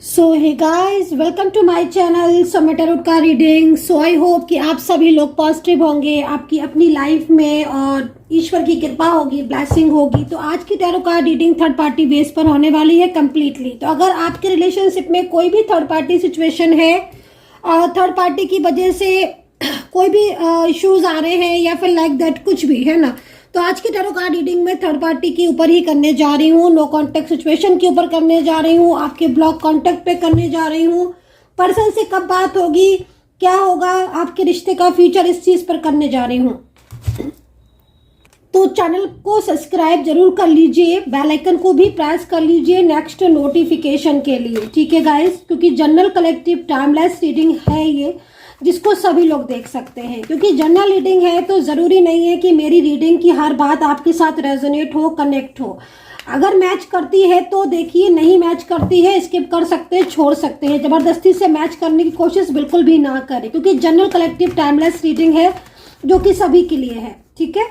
So hey guys, welcome to my channel so tarot का reading. So I hope कि आप सभी लोग पॉजिटिव होंगे आपकी अपनी लाइफ में और ईश्वर की कृपा होगी, ब्लेसिंग होगी। तो आज की tarot card reading third party base पर होने वाली है कम्प्लीटली। तो अगर आपके रिलेशनशिप में कोई भी थर्ड पार्टी सिचुएशन है और थर्ड पार्टी की वजह से कोई भी इश्यूज आ रहे हैं या फिर लाइक दैट कुछ भी है ना, तो आज की टैरो कार्ड रीडिंग में थर्ड पार्टी के ऊपर ही करने जा रही हूँ। नो कांटेक्ट सिचुएशन के ऊपर करने जा रही हूँ, आपके ब्लॉक कांटेक्ट पे करने जा रही हूँ। पर्सन से कब बात होगी, क्या होगा, आपके रिश्ते का फ्यूचर, इस चीज पर करने जा रही हूँ। तो चैनल को सब्सक्राइब जरूर कर लीजिए, बेल आइकन को भी प्रेस कर लीजिए नेक्स्ट नोटिफिकेशन के लिए, ठीक है गाइस। क्योंकि जनरल कलेक्टिव टाइमलेस रीडिंग है ये, जिसको सभी लोग देख सकते हैं। क्योंकि जनरल रीडिंग है तो जरूरी नहीं है कि मेरी रीडिंग की हर बात आपके साथ रेजोनेट हो, कनेक्ट हो। अगर मैच करती है तो देखिए, नहीं मैच करती है स्किप कर सकते हैं, छोड़ सकते हैं। जबरदस्ती से मैच करने की कोशिश बिल्कुल भी ना करें, क्योंकि जनरल कलेक्टिव टाइमलेस रीडिंग है जो कि सभी के लिए है, ठीक है।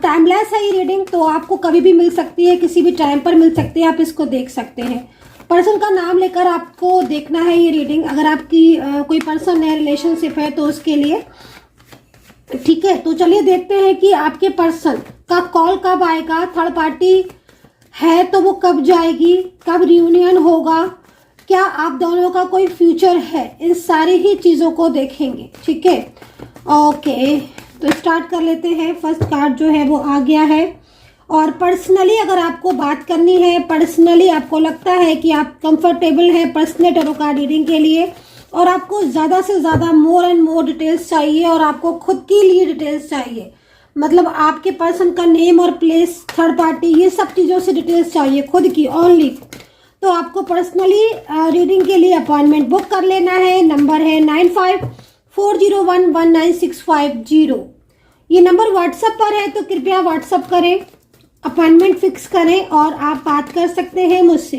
टाइमलेस है ये रीडिंग, तो आपको कभी भी मिल सकती है, किसी भी टाइम पर मिल सकती है, आप इसको देख सकते हैं। पर्सन का नाम लेकर आपको देखना है ये रीडिंग। अगर आपकी कोई पर्सन है, रिलेशनशिप है, तो उसके लिए, ठीक है। तो चलिए देखते हैं कि आपके पर्सन का कॉल कब आएगा, थर्ड पार्टी है तो वो कब जाएगी, कब रियूनियन होगा, क्या आप दोनों का कोई फ्यूचर है, इन सारी ही चीजों को देखेंगे, ठीक है। ओके, तो स्टार्ट कर लेते हैं। फर्स्ट कार्ड जो है वो आ गया है। और पर्सनली अगर आपको बात करनी है, पर्सनली आपको लगता है कि आप कंफर्टेबल हैं पर्सनल टैरो कार्ड रीडिंग के लिए, और आपको ज़्यादा से ज़्यादा मोर एंड मोर डिटेल्स चाहिए, और आपको खुद के लिए डिटेल्स चाहिए, मतलब आपके पर्सन का नेम और प्लेस, थर्ड पार्टी, ये सब चीज़ों से डिटेल्स चाहिए खुद की ओनली, तो आपको पर्सनली रीडिंग के लिए अपॉइंटमेंट बुक कर लेना है। नंबर है 9540119650। ये नंबर व्हाट्सएप पर है, तो कृपया व्हाट्सएप करें, अपॉइंटमेंट फिक्स करें और आप बात कर सकते हैं मुझसे।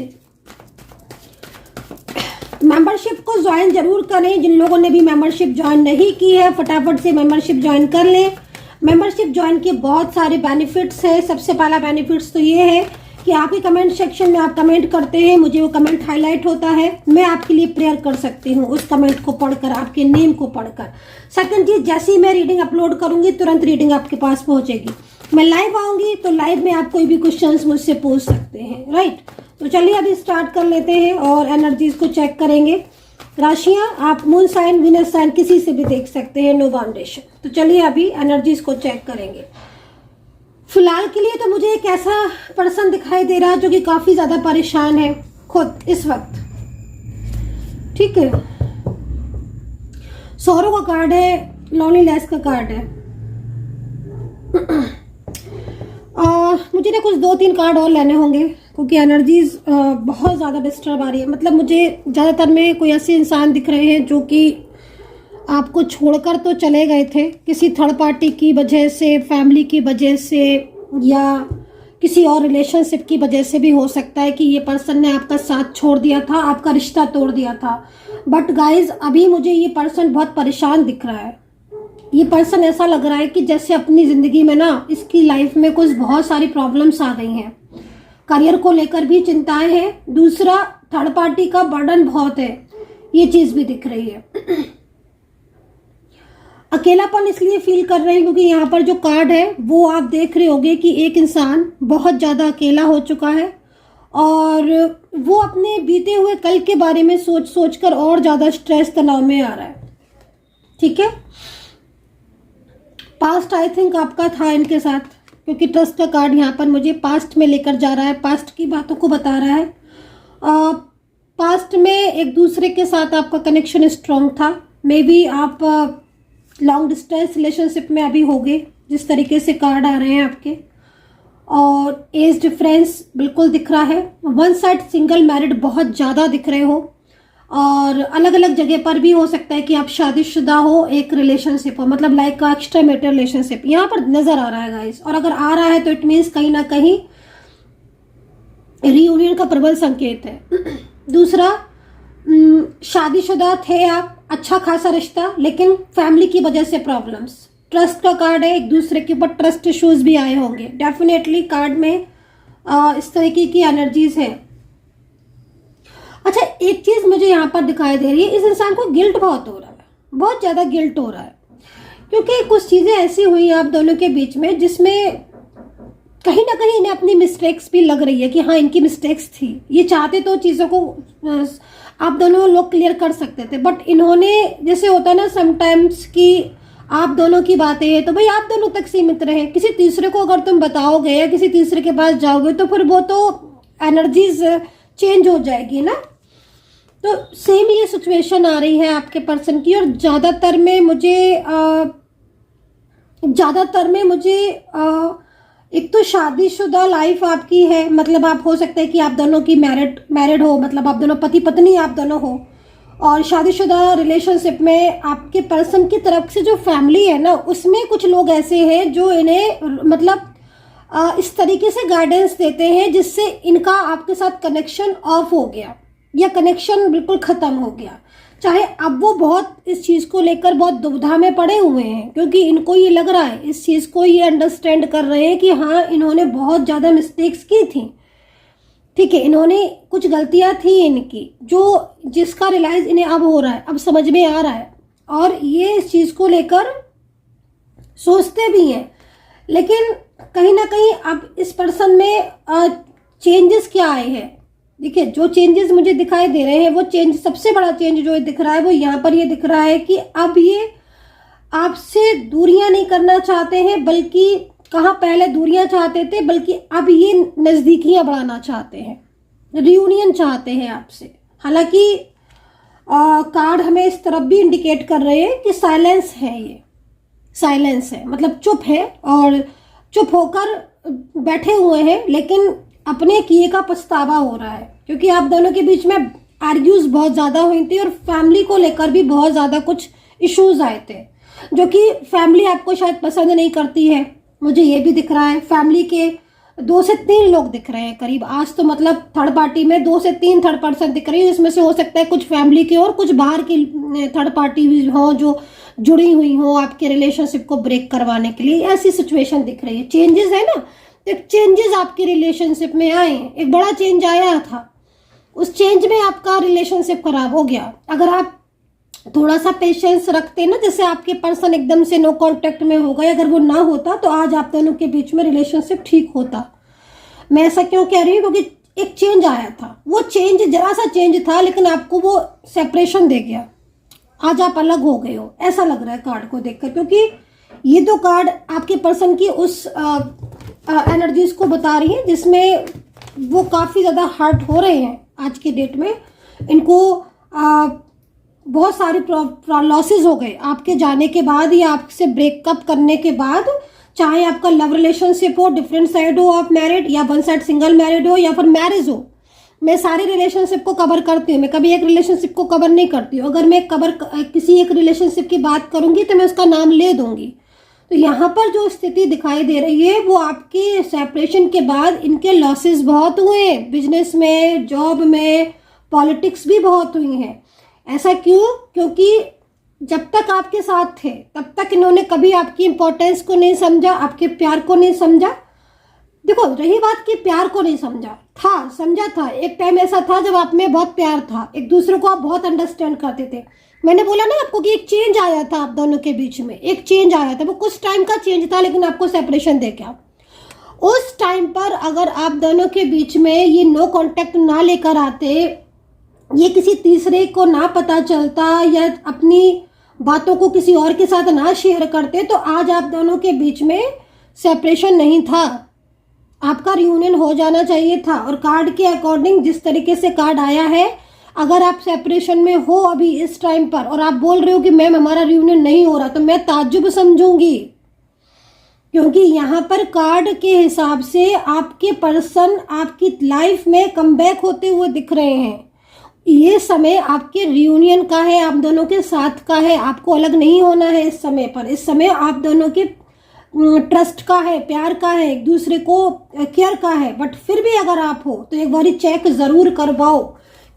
मेंबरशिप को ज्वाइन जरूर करें। जिन लोगों ने भी मेंबरशिप ज्वाइन नहीं की है, फटाफट से मेंबरशिप ज्वाइन कर लें। मेंबरशिप ज्वाइन के बहुत सारे बेनिफिट्स हैं। सबसे पहला बेनिफिट्स तो ये है कि आपके कमेंट सेक्शन में आप कमेंट करते हैं, मुझे वो कमेंट हाईलाइट होता है, मैं आपके लिए प्रेयर कर सकती हूँ उस कमेंट को पढ़कर, आपके नेम को पढ़कर। सेकंड चीज, जैसे ही मैं रीडिंग अपलोड करूंगी तुरंत रीडिंग आपके पास पहुंचेगी। मैं लाइव आऊंगी तो लाइव में आप कोई भी क्वेश्चंस मुझसे पूछ सकते हैं, राइट। तो चलिए अभी स्टार्ट कर लेते हैं और एनर्जीज को चेक करेंगे। राशियां आप मून साइन, विनस साइन किसी से भी देख सकते हैं, नो बाउंडेशन। तो चलिए अभी एनर्जीज को चेक करेंगे। फिलहाल के लिए तो मुझे एक ऐसा पर्सन दिखाई दे रहा है जो कि काफी ज्यादा परेशान है खुद इस वक्त, ठीक है। सौरों का कार्ड है, लॉनलीनेस का कार्ड है। मुझे ना कुछ 2-3 कार्ड और लेने होंगे, क्योंकि एनर्जीज बहुत ज़्यादा डिस्टर्ब आ रही है। मतलब मुझे ज़्यादातर में कोई ऐसे इंसान दिख रहे हैं जो कि आपको छोड़कर तो चले गए थे किसी थर्ड पार्टी की वजह से, फैमिली की वजह से, या किसी और रिलेशनशिप की वजह से भी हो सकता है कि ये पर्सन ने आपका साथ छोड़ दिया था, आपका रिश्ता तोड़ दिया था। बट गाइज, अभी मुझे ये पर्सन बहुत परेशान दिख रहा है। ये पर्सन ऐसा लग रहा है कि जैसे अपनी जिंदगी में ना, इसकी लाइफ में कुछ बहुत सारी प्रॉब्लम्स आ गई हैं, करियर को लेकर भी चिंताएं हैं, दूसरा थर्ड पार्टी का बर्डन बहुत है, ये चीज भी दिख रही है। अकेलापन इसलिए फील कर रहे हैं क्योंकि यहाँ पर जो कार्ड है वो आप देख रहे होंगे कि एक इंसान बहुत ज्यादा अकेला हो चुका है, और वो अपने बीते हुए कल के बारे में सोच सोच कर और ज्यादा स्ट्रेस, तनाव में आ रहा है, ठीक है। पास्ट आई थिंक आपका था इनके साथ, क्योंकि ट्रस्ट का कार्ड यहाँ पर मुझे पास्ट में लेकर जा रहा है, पास्ट की बातों को बता रहा है। पास्ट में एक दूसरे के साथ आपका कनेक्शन स्ट्रांग था, मे बी आप लॉन्ग डिस्टेंस रिलेशनशिप में अभी होगे, जिस तरीके से कार्ड आ रहे हैं आपके। और एज डिफरेंस बिल्कुल दिख रहा है। वन साइड सिंगल मैरिड बहुत ज़्यादा दिख रहे हो, और अलग अलग जगह पर भी हो सकता है कि आप शादीशुदा हो, एक रिलेशनशिप हो, मतलब लाइक एक्स्ट्रा मैरिटल रिलेशनशिप यहाँ पर नजर आ रहा है गाइस। और अगर आ रहा है तो इट मीन्स कहीं ना कहीं रियूनियन का प्रबल संकेत है। दूसरा, शादीशुदा थे आप, अच्छा खासा रिश्ता, लेकिन फैमिली की वजह से प्रॉब्लम्स। ट्रस्ट का कार्ड है, एक दूसरे के ऊपर ट्रस्ट इश्यूज भी आए होंगे डेफिनेटली कार्ड में, इस तरीके की एनर्जीज है। अच्छा, एक चीज मुझे यहाँ पर दिखाई दे रही है, इस इंसान को गिल्ट बहुत हो रहा है, बहुत ज्यादा गिल्ट हो रहा है, क्योंकि कुछ चीजें ऐसी हुई आप दोनों के बीच में जिसमें कहीं ना कहीं इन्हें अपनी मिस्टेक्स भी लग रही है कि हाँ इनकी मिस्टेक्स थी। ये चाहते तो चीज़ों को आप दोनों लोग क्लियर कर सकते थे, बट इन्होंने, जैसे होता है ना समटाइम्स कि आप दोनों की बातें हैं तो भाई आप दोनों तक सीमित रहे, किसी तीसरे को अगर तुम बताओगे या किसी तीसरे के पास जाओगे तो फिर वो तो एनर्जीज चेंज हो जाएगी ना। तो सेम ये सिचुएशन आ रही है आपके पर्सन की, और ज़्यादातर में मुझे एक तो शादीशुदा लाइफ आपकी है, मतलब आप हो सकता है कि आप दोनों की मैरिड हो, मतलब आप दोनों पति पत्नी आप दोनों हो, और शादीशुदा रिलेशनशिप में आपके पर्सन की तरफ से जो फैमिली है ना उसमें कुछ लोग ऐसे हैं जो इन्हें मतलब इस तरीके से गाइडेंस देते हैं जिससे इनका आपके साथ कनेक्शन ऑफ हो गया या कनेक्शन बिल्कुल ख़त्म हो गया। चाहे अब वो बहुत इस चीज़ को लेकर बहुत दुविधा में पड़े हुए हैं, क्योंकि इनको ये लग रहा है, इस चीज़ को ये अंडरस्टैंड कर रहे हैं कि हाँ इन्होंने बहुत ज़्यादा मिस्टेक्स की थी, ठीक है, इन्होंने कुछ गलतियां थी इनकी, जो जिसका रियलाइज इन्हें अब हो रहा है, अब समझ में आ रहा है, और ये इस चीज़ को लेकर सोचते भी हैं। लेकिन कहीं ना कहीं अब इस पर्सन में चेंजेस क्या आए हैं, देखिए जो चेंजेस मुझे दिखाई दे रहे हैं वो चेंज, सबसे बड़ा चेंज जो दिख रहा है वो यहाँ पर ये दिख रहा है कि अब ये आपसे दूरियां नहीं करना चाहते हैं, बल्कि कहाँ पहले दूरियां चाहते थे, बल्कि अब ये नज़दीकियां बढ़ाना चाहते हैं, रियूनियन चाहते हैं आपसे। हालांकि कार्ड हमें इस तरफ भी इंडिकेट कर रहे हैं कि साइलेंस है, ये साइलेंस है, मतलब चुप है और चुप होकर बैठे हुए हैं, लेकिन अपने किए का पछतावा हो रहा है, क्योंकि आप दोनों के बीच में आर्ग्यूज बहुत ज़्यादा हुई थी और फैमिली को लेकर भी बहुत ज़्यादा कुछ इश्यूज आए थे, जो कि फैमिली आपको शायद पसंद नहीं करती है, मुझे ये भी दिख रहा है। फैमिली के 2 से 3 लोग दिख रहे हैं करीब आज, तो मतलब थर्ड पार्टी में 2 से 3 थर्ड पर्सन दिख रही है, जिसमें से हो सकता है कुछ फैमिली के और कुछ बाहर की थर्ड पार्टी भी हो जो जुड़ी हुई हो आपके रिलेशनशिप को ब्रेक करवाने के लिए, ऐसी सिचुएशन दिख रही है। चेंजेस है ना, एक चेंजेस आपके रिलेशनशिप में आए, एक बड़ा चेंज आया था, उस चेंज में आपका रिलेशनशिप खराब हो गया। अगर आप थोड़ा सा पेशेंस रखते ना, जैसे आपके पर्सन एकदम से नो कांटेक्ट में हो गए, अगर वो ना होता तो आज आप दोनों के बीच में रिलेशनशिप ठीक होता। मैं ऐसा क्यों कह रही हूँ, क्योंकि एक चेंज आया था, वो चेंज जरा सा चेंज था लेकिन आपको वो सेपरेशन दे गया, आज आप अलग हो गए हो, ऐसा लग रहा है कार्ड को देखकर, क्योंकि ये 2 कार्ड आपके पर्सन की उस एनर्जीज को बता रही है जिसमें वो काफ़ी ज़्यादा हर्ट हो रहे हैं आज के डेट में। इनको बहुत सारे लॉसेस हो गए आपके जाने के बाद या आपसे ब्रेकअप करने के बाद, चाहे आपका लव रिलेशनशिप हो, डिफरेंट साइड हो आप मैरिड, या वन साइड सिंगल मैरिड हो, या फिर मैरिज हो। मैं सारे रिलेशनशिप को कवर करती हूँ, मैं कभी एक रिलेशनशिप को कवर नहीं करती हूँ। अगर मैं किसी एक रिलेशनशिप की बात करूंगी तो मैं उसका नाम ले दूंगी। तो यहाँ पर जो स्थिति दिखाई दे रही है वो आपके सेपरेशन के बाद इनके लॉसेस बहुत हुए हैं, बिजनेस में, जॉब में, पॉलिटिक्स भी बहुत हुई हैं। ऐसा क्यों? क्योंकि जब तक आपके साथ थे तब तक इन्होंने कभी आपकी इंपॉर्टेंस को नहीं समझा, आपके प्यार को नहीं समझा। देखो, रही बात कि प्यार को नहीं समझा था, समझा था, एक टाइम ऐसा था जब आप में बहुत प्यार था, एक दूसरे को आप बहुत अंडरस्टैंड करते थे। मैंने बोला ना आपको कि एक चेंज आया था आप दोनों के बीच में, एक चेंज आया था, वो कुछ टाइम का चेंज था लेकिन आपको सेपरेशन दे गया। उस टाइम पर अगर आप दोनों के बीच में ये नो कांटेक्ट ना लेकर आते, ये किसी तीसरे को ना पता चलता या अपनी बातों को किसी और के साथ ना शेयर करते, तो आज आप दोनों के बीच में सेपरेशन नहीं था, आपका रियूनियन हो जाना चाहिए था। और कार्ड के अकॉर्डिंग जिस तरीके से कार्ड आया है, अगर आप सेपरेशन में हो अभी इस टाइम पर और आप बोल रहे हो कि मैम हमारा रियूनियन नहीं हो रहा, तो मैं ताज्जुब समझूंगी, क्योंकि यहाँ पर कार्ड के हिसाब से आपके पर्सन आपकी लाइफ में कमबैक होते हुए दिख रहे हैं। ये समय आपके रियूनियन का है, आप दोनों के साथ का है, आपको अलग नहीं होना है इस समय पर। इस समय आप दोनों के ट्रस्ट का है, प्यार का है, एक दूसरे को केयर का है। बट फिर भी अगर आप हो तो एक बारी चेक जरूर करवाओ,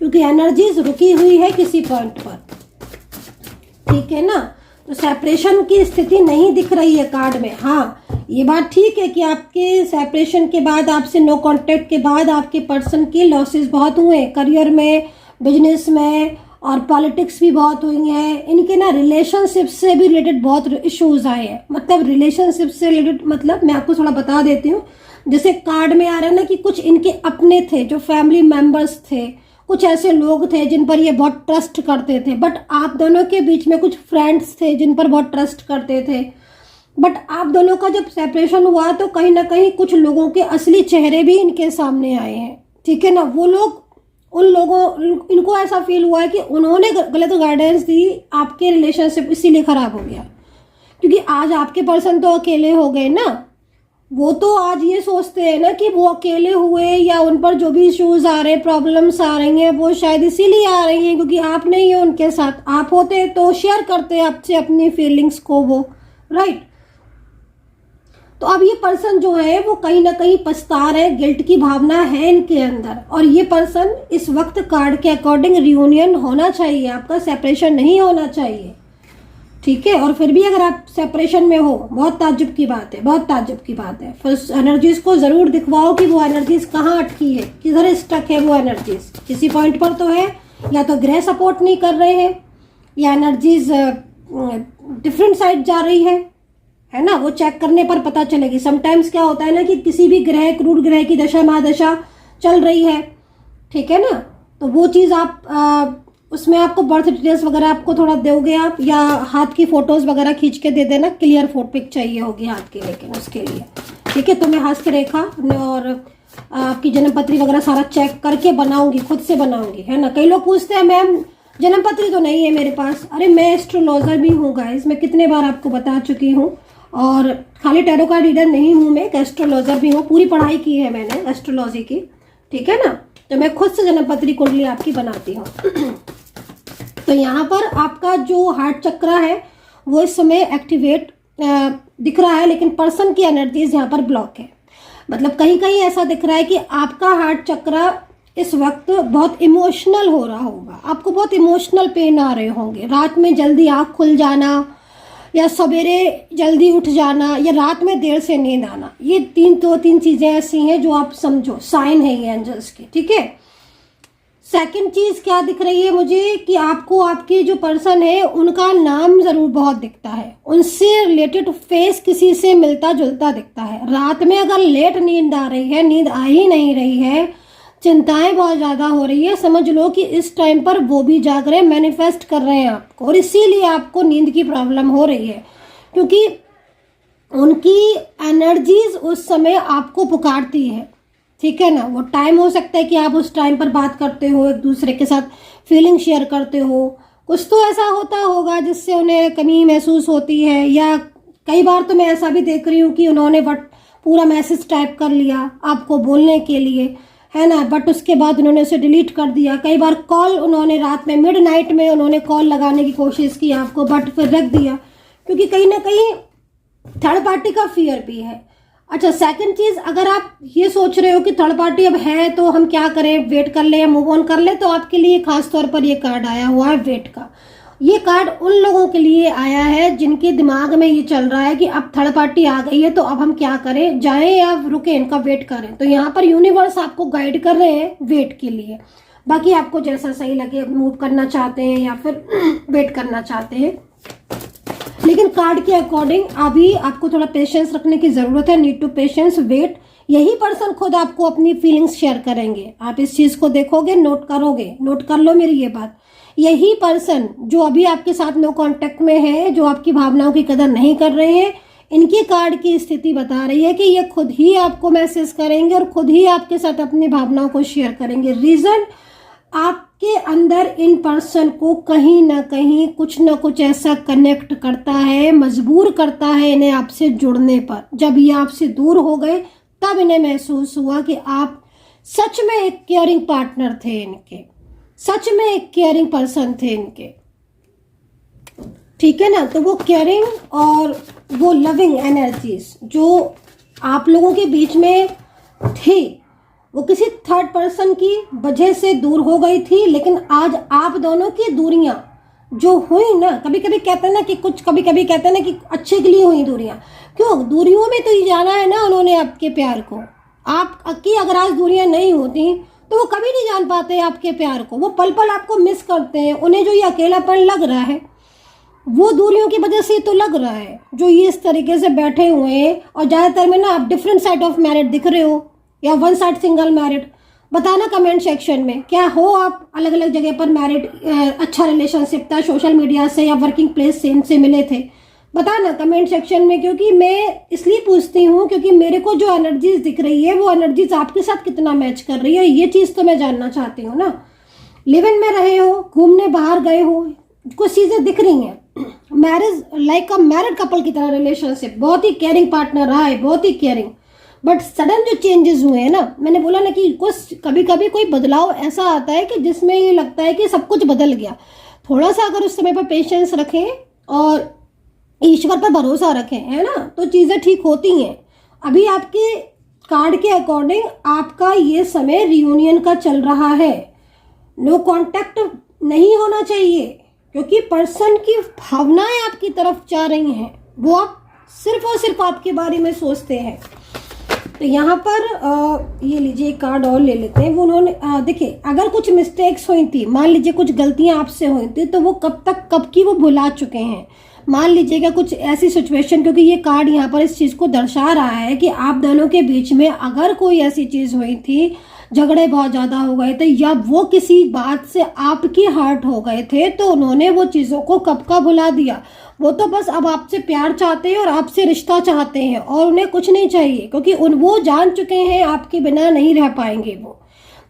क्योंकि एनर्जीज रुकी हुई है किसी पॉइंट पर, ठीक है ना। तो सेपरेशन की स्थिति नहीं दिख रही है कार्ड में। हाँ, ये बात ठीक है कि आपके सेपरेशन के बाद, आपसे नो कांटेक्ट के बाद आपके पर्सन के लॉसेस बहुत हुए, करियर में, बिजनेस में और पॉलिटिक्स भी बहुत हुई हैं। इनके ना रिलेशनशिप से भी रिलेटेड बहुत इश्यूज आए हैं। मतलब रिलेशनशिप से रिलेटेड मतलब मैं आपको थोड़ा बता देती हूँ। जैसे कार्ड में आ रहा है ना कि कुछ इनके अपने थे जो फैमिली मेंबर्स थे, कुछ ऐसे लोग थे जिन पर ये बहुत ट्रस्ट करते थे, बट आप दोनों के बीच में कुछ फ्रेंड्स थे जिन पर बहुत ट्रस्ट करते थे, बट आप दोनों का जब सेपरेशन हुआ तो कहीं ना कहीं कुछ लोगों के असली चेहरे भी इनके सामने आए हैं। ठीक है ना, वो लोग उन लोगों इनको ऐसा फील हुआ है कि उन्होंने गलत गाइडेंस दी, आपके रिलेशनशिप इसीलिए खराब हो गया। क्योंकि आज आपके पर्सन तो अकेले हो गए ना, वो तो आज ये सोचते हैं ना कि वो अकेले हुए या उन पर जो भी इश्यूज आ रहे हैं, प्रॉब्लम्स आ रही हैं, वो शायद इसीलिए आ रही हैं क्योंकि आप नहीं है उनके साथ। आप होते तो शेयर करते आपसे अपनी फीलिंग्स को वो, राइट। तो अब ये पर्सन जो है वो कहीं ना कहीं पछता रहे, गिल्ट की भावना है इनके अंदर। और ये पर्सन इस वक्त कार्ड के अकॉर्डिंग रियूनियन होना चाहिए, आपका सेपरेशन नहीं होना चाहिए। ठीक है, और फिर भी अगर आप सेपरेशन में हो, बहुत ताज्जुब की बात है, बहुत ताज्जुब की बात है। फर्स्ट एनर्जीज को जरूर दिखवाओ कि वो एनर्जीज कहाँ अटकी है, किधर स्टक है वो एनर्जीज। किसी पॉइंट पर तो है, या तो ग्रह सपोर्ट नहीं कर रहे हैं, या एनर्जीज डिफरेंट साइड जा रही है ना। वो चेक करने पर पता चलेगी। समटाइम्स क्या होता है ना कि किसी भी ग्रह, क्रूर ग्रह की दशा महादशा चल रही है, ठीक है ना, तो वो चीज़ आप उसमें आपको बर्थ डिटेल्स वगैरह आपको थोड़ा दोगे आप, या हाथ की फोटोज वगैरह खींच के दे देना। क्लियर फोटो पिक चाहिए होगी हाथ की, लेकिन उसके लिए ठीक है। तो मैं हस्त रेखा और आपकी जन्मपत्री वगैरह सारा चेक करके बनाऊंगी, खुद से बनाऊंगी, है ना। कई लोग पूछते हैं मैम जन्मपत्री तो नहीं है मेरे पास। अरे मैं एस्ट्रोलॉजर भी हूँ गाइस, मैं कितने बार आपको बता चुकी हूँ। और खाली टैरो कार्ड रीडर नहीं हूँ मैं, एक एस्ट्रोलॉजर भी हूँ, पूरी पढ़ाई की है मैंने एस्ट्रोलॉजी की, ठीक है ना। तो मैं खुद से जन्मपत्री कुंडली आपकी बनाती हूँ। तो यहाँ पर आपका जो हार्ट चक्र है वो इस समय एक्टिवेट दिख रहा है, लेकिन पर्सन की एनर्जीज यहाँ पर ब्लॉक है। मतलब कहीं कहीं ऐसा दिख रहा है कि आपका हार्ट चक्र इस वक्त बहुत इमोशनल हो रहा होगा, आपको बहुत इमोशनल पेन आ रहे होंगे। रात में जल्दी आँख खुल जाना, या सवेरे जल्दी उठ जाना, या रात में देर से नींद आना, ये तीन चीज़ें ऐसी हैं जो आप समझो साइन है ये एंजल्स की, ठीक है। सेकंड चीज क्या दिख रही है मुझे कि आपको आपके जो पर्सन है उनका नाम जरूर बहुत दिखता है, उनसे रिलेटेड फेस किसी से मिलता जुलता दिखता है। रात में अगर लेट नींद आ रही है, नींद आ ही नहीं रही है, चिंताएं बहुत ज्यादा हो रही है, समझ लो कि इस टाइम पर वो भी जाग रहे हैं, मैनिफेस्ट कर रहे हैं आपको, और इसीलिए आपको नींद की प्रॉब्लम हो रही है। क्योंकि उनकी एनर्जीज उस समय आपको पुकारती है, ठीक है ना। वो टाइम हो सकता है कि आप उस टाइम पर बात करते हो, एक दूसरे के साथ फीलिंग शेयर करते हो, कुछ तो ऐसा होता होगा जिससे उन्हें कमी महसूस होती है। या कई बार तो मैं ऐसा भी देख रही हूँ कि उन्होंने पूरा मैसेज टाइप कर लिया आपको बोलने के लिए, है ना, बट उसके बाद उन्होंने उसे डिलीट कर दिया। कई बार कॉल उन्होंने रात में मिडनाइट में उन्होंने कॉल लगाने की कोशिश की आपको, बट फिर रख दिया, क्योंकि कहीं ना कहीं थर्ड पार्टी का फियर भी है। अच्छा, सेकंड चीज, अगर आप ये सोच रहे हो कि थर्ड पार्टी अब है तो हम क्या करें, वेट कर ले या मूव ऑन कर ले, तो आपके लिए खास तौर पर ये कार्ड आया हुआ है वेट का। ये कार्ड उन लोगों के लिए आया है जिनके दिमाग में ये चल रहा है कि अब थर्ड पार्टी आ गई है तो अब हम क्या करें, जाएं या रुके, इनका वेट करें। तो यहाँ पर यूनिवर्स आपको गाइड कर रहे हैं वेट के लिए। बाकी आपको जैसा सही लगे, मूव करना चाहते हैं या फिर वेट करना चाहते हैं, लेकिन कार्ड के अकॉर्डिंग अभी आपको थोड़ा पेशेंस रखने की जरूरत है। Need to patience, wait. यही पर्सन खुद आपको अपनी फीलिंग्स शेयर करेंगे। आप इस चीज को देखोगे, नोट करोगे, नोट कर लो मेरी ये बात। यही पर्सन जो अभी आपके साथ नो कांटेक्ट में है, जो आपकी भावनाओं की कदर नहीं कर रहे हैं, इनकी कार्ड की स्थिति बता रही है कि ये खुद ही आपको मैसेज करेंगे और खुद ही आपके साथ अपनी भावनाओं को शेयर करेंगे। रीजन, आपके अंदर इन पर्सन को कहीं ना कहीं कुछ ना कुछ ऐसा कनेक्ट करता है, मजबूर करता है इन्हें आपसे जुड़ने पर। जब ये आपसे दूर हो गए तब इन्हें महसूस हुआ कि आप सच में एक केयरिंग पार्टनर थे इनके, सच में एक केयरिंग पर्सन थे इनके, ठीक है ना। तो वो केयरिंग और वो लविंग एनर्जीज जो आप लोगों के बीच में थी, वो किसी थर्ड पर्सन की वजह से दूर हो गई थी। लेकिन आज आप दोनों की दूरियां जो हुई ना, कभी कभी कहते हैं ना कि कुछ, कभी कभी कहते हैं ना कि अच्छे के लिए हुई दूरियां। क्यों? दूरियों में तो ये जाना है ना उन्होंने आपके प्यार को। आपकी अगर आज दूरियां नहीं होती तो वो कभी नहीं जान पाते आपके प्यार को, वो पल पल आपको मिस करते हैं। उन्हें जो ये अकेलापन लग रहा है वो दूरियों की वजह से तो लग रहा है, जो ये इस तरीके से बैठे हुए हैं। और ज़्यादातर में ना आप डिफरेंट साइड ऑफ मैरिड दिख रहे हो या वन साइड सिंगल मैरिड। बताना कमेंट सेक्शन में, क्या हो आप अलग अलग जगह पर मैरिड, अच्छा रिलेशनशिप था, सोशल मीडिया से या वर्किंग प्लेस से इनसे मिले थे, बताना कमेंट सेक्शन में। क्योंकि मैं इसलिए पूछती हूँ क्योंकि मेरे को जो एनर्जीज दिख रही है वो एनर्जीज आपके साथ कितना मैच कर रही है, ये चीज़ तो मैं जानना चाहती हूँ ना। लिव इन में रहे हो, घूमने बाहर गए हो, कुछ चीज़ें दिख रही हैं। Marriage like a married couple की तरह रिलेशनशिप, बहुत ही केयरिंग पार्टनर रहा है, बहुत ही केयरिंग। बट सडन जो चेंजेस हुए हैं ना, मैंने बोला ना कि कुछ कभी कभी कोई बदलाव ऐसा आता है कि जिसमें ये लगता है कि सब कुछ बदल गया। थोड़ा सा अगर उस समय पर पेशेंस रखें और ईश्वर पर भरोसा रखें, है ना, तो चीज़ें ठीक होती हैं। अभी आपके कार्ड के अकॉर्डिंग आपका ये समय रियूनियन का चल रहा है। नो कांटेक्ट नहीं होना चाहिए क्योंकि पर्सन की भावनाएं आपकी तरफ जा रही हैं, वो आप सिर्फ और सिर्फ आपके बारे में सोचते हैं। तो यहाँ पर ये लीजिए एक कार्ड और ले लेते हैं। वो उन्होंने देखिए, अगर कुछ मिस्टेक्स हुई थी, मान लीजिए कुछ गलतियां आपसे हुई थी, तो वो कब की वो भुला चुके हैं। मान लीजिएगा कुछ ऐसी सिचुएशन, क्योंकि ये कार्ड यहाँ पर इस चीज़ को दर्शा रहा है कि आप दोनों के बीच में अगर कोई ऐसी चीज़ हुई थी, झगड़े बहुत ज़्यादा हो गए थे या वो किसी बात से आपकी हर्ट हो गए थे, तो उन्होंने वो चीज़ों को कब का भुला दिया। वो तो बस अब आपसे प्यार चाहते हैं और आपसे रिश्ता चाहते हैं और उन्हें कुछ नहीं चाहिए, क्योंकि वो जान चुके हैं आपके बिना नहीं रह पाएंगे। वो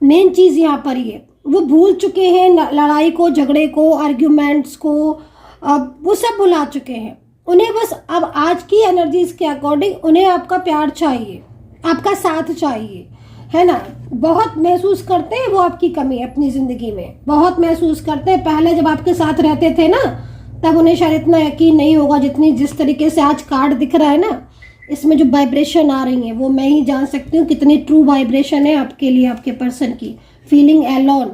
मेन चीज़ यहाँ पर ये, वो भूल चुके हैं लड़ाई को, झगड़े को, आर्ग्यूमेंट्स को, अब वो सब भुला चुके हैं। उन्हें बस अब आज की एनर्जीज के अकॉर्डिंग उन्हें आपका प्यार चाहिए, आपका साथ चाहिए, है ना। बहुत महसूस करते हैं वो आपकी कमी अपनी ज़िंदगी में, बहुत महसूस करते हैं। पहले जब आपके साथ रहते थे ना, तब उन्हें शायद इतना यकीन नहीं होगा जिस तरीके से आज कार्ड दिख रहा है ना, इसमें जो वाइब्रेशन आ रही है वो मैं ही जान सकती हूँ कितनी ट्रू वाइब्रेशन है आपके लिए, आपके पर्सन की। फीलिंग एलोन,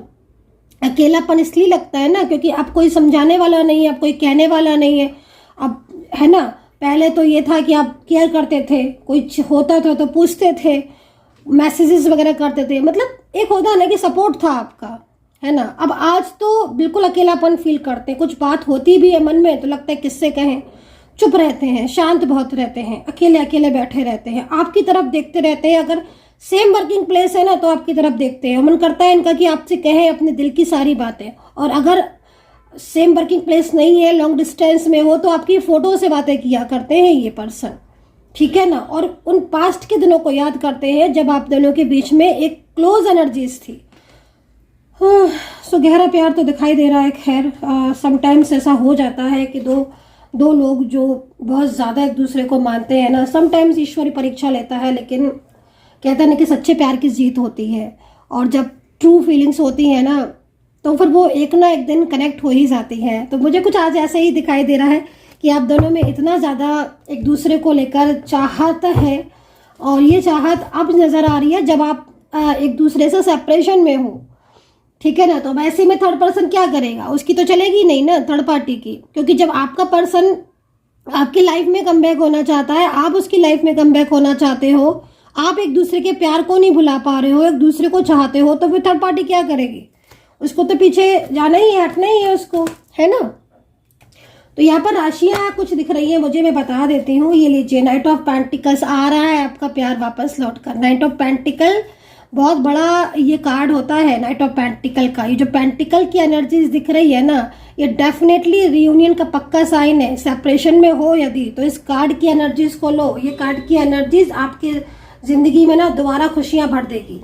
अकेलापन इसलिए लगता है ना क्योंकि अब कोई समझाने वाला नहीं है, अब कोई कहने वाला नहीं है। अब है ना, पहले तो ये था कि आप केयर करते थे, कुछ होता था तो पूछते थे, मैसेजेस वगैरह करते थे, मतलब एक होता है ना कि सपोर्ट था आपका, है ना। अब आज तो बिल्कुल अकेलापन फील करते हैं। कुछ बात होती भी है मन में तो लगता है किससे कहें, चुप रहते हैं, शांत बहुत रहते हैं, अकेले अकेले बैठे रहते हैं, आपकी तरफ देखते रहते हैं। अगर सेम वर्किंग प्लेस है ना तो आपकी तरफ देखते हैं, मन करता है इनका कि आपसे कहें अपने दिल की सारी बातें। और अगर सेम वर्किंग प्लेस नहीं है, लॉन्ग डिस्टेंस में हो, तो आपकी फ़ोटो से बातें किया करते हैं ये पर्सन, ठीक है ना। और उन पास्ट के दिनों को याद करते हैं जब आप दोनों के बीच में एक क्लोज एनर्जीज थी। सो गहरा प्यार तो दिखाई दे रहा है। खैर समटाइम्स ऐसा हो जाता है कि दो लोग जो बहुत ज़्यादा एक दूसरे को मानते हैं ना, समटाइम्स ईश्वरी परीक्षा लेता है, लेकिन कहते हैं ना कि सच्चे प्यार की जीत होती है। और जब ट्रू फीलिंग्स होती है ना तो फिर वो एक ना एक दिन कनेक्ट हो ही जाती है। तो मुझे कुछ आज ऐसे ही दिखाई दे रहा है कि आप दोनों में इतना ज़्यादा एक दूसरे को लेकर चाहत है, और ये चाहत अब नज़र आ रही है जब आप एक दूसरे से सेपरेशन में हो, ठीक है ना। तो वैसे में थर्ड पर्सन क्या करेगा, उसकी तो चलेगी नहीं ना थर्ड पार्टी की, क्योंकि जब आपका पर्सन आपकी लाइफ में कमबैक होना चाहता है, आप उसकी लाइफ में कमबैक होना चाहते हो, आप एक दूसरे के प्यार को नहीं भुला पा रहे हो, एक दूसरे को चाहते हो, तो फिर थर्ड पार्टी क्या करेगी, उसको तो पीछे जाना ही है, हटना ही है उसको, है ना। तो यहाँ पर राशियाँ कुछ दिख रही है मुझे, मैं बता देती हूँ। ये लीजिए, नाइट ऑफ पेंटिकल्स आ रहा है आपका प्यार वापस लौट कर। नाइट ऑफ पेंटिकल बहुत बड़ा ये कार्ड होता है नाइट ऑफ पेंटिकल का। ये जो पेंटिकल की एनर्जीज दिख रही है ना, ये डेफिनेटली रियूनियन का पक्का साइन है। सेपरेशन में हो यदि तो इस कार्ड की एनर्जीज को लो, ये कार्ड की एनर्जीज आपके जिंदगी में ना दोबारा खुशियां भर देगी।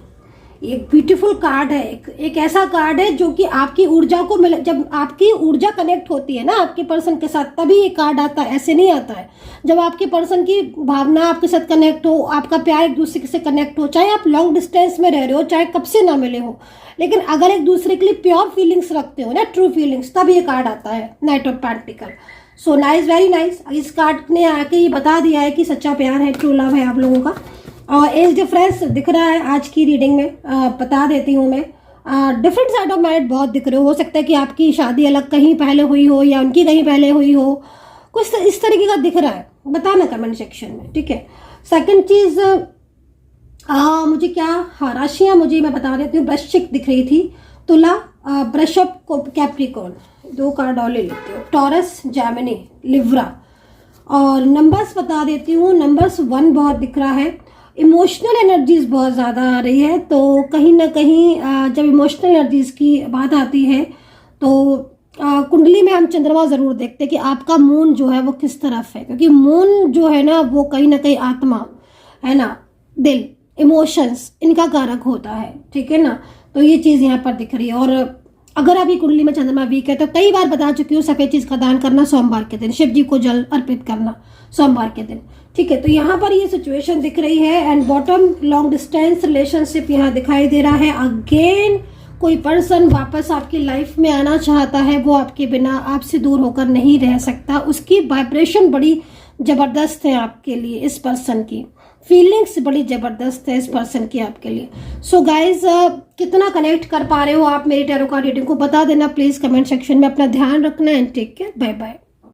एक ब्यूटीफुल कार्ड है, एक ऐसा कार्ड है जो कि आपकी ऊर्जा को मिले। जब आपकी ऊर्जा कनेक्ट होती है ना आपके पर्सन के साथ, तभी ये कार्ड आता है, ऐसे नहीं आता है। जब आपके पर्सन की भावना आपके साथ कनेक्ट हो, आपका प्यार एक दूसरे से कनेक्ट हो, चाहे आप लॉन्ग डिस्टेंस में रह रहे हो, चाहे कब से ना मिले हो, लेकिन अगर एक दूसरे के लिए प्योर फीलिंग्स रखते हो ना, ट्रू फीलिंग्स, तब ये कार्ड आता है night of pentacle. So nice, very nice. इस कार्ड ने आके ये बता दिया है कि सच्चा प्यार है, ट्रू लव है आप लोगों का। और एज डिफरेंस दिख रहा है आज की रीडिंग में, बता देती हूँ मैं। डिफरेंट साइड ऑफ मैरिड बहुत दिख रहे हो सकता है कि आपकी शादी अलग कहीं पहले हुई हो या उनकी कहीं पहले हुई हो, कुछ इस तरीके का दिख रहा है, बताना कमेंट सेक्शन में, ठीक है। सेकंड चीज़, मुझे क्या, हाँ राशियाँ मुझे मैं बता देती हूँ। वृश्चिक दिख रही थी, तुला, वृषभ, कैप्रिकॉर्न, 2 कार्ड और ले लेती हूँ, टॉरस, जेमिनी, लिब्रा। और नंबर्स बता देती हूँ, नंबर्स 1 बहुत दिख रहा है। इमोशनल एनर्जीज बहुत ज़्यादा आ रही है, तो कहीं ना कहीं जब इमोशनल एनर्जीज की बात आती है तो कुंडली में हम चंद्रमा ज़रूर देखते हैं कि आपका मून जो है वो किस तरफ है, क्योंकि मून जो है ना वो कहीं ना कहीं आत्मा है ना, दिल, इमोशंस, इनका कारक होता है, ठीक है ना। तो ये चीज़ यहाँ पर दिख रही है। और अगर अभी कुंडली में चंद्रमा वीक है तो कई बार बता चुकी हूँ, सफ़ेद चीज़ का दान करना सोमवार के दिन, शिव जी को जल अर्पित करना सोमवार के दिन, ठीक है। तो यहाँ पर ये सिचुएशन दिख रही है। And bottom, long distance relationship यहाँ दिखाई दे रहा है। अगेन कोई पर्सन वापस आपकी लाइफ में आना चाहता है, वो आपके बिना, आपसे दूर होकर नहीं रह सकता। उसकी वाइब्रेशन बड़ी ज़बरदस्त है आपके लिए, इस पर्सन की फीलिंग्स बड़ी ज़बरदस्त है इस पर्सन की आपके लिए। सो गाइज, कितना कनेक्ट कर पा रहे हो आप मेरी टैरो कार्ड रीडिंग को बता देना प्लीज़ कमेंट सेक्शन में। अपना ध्यान रखना and take care, bye bye.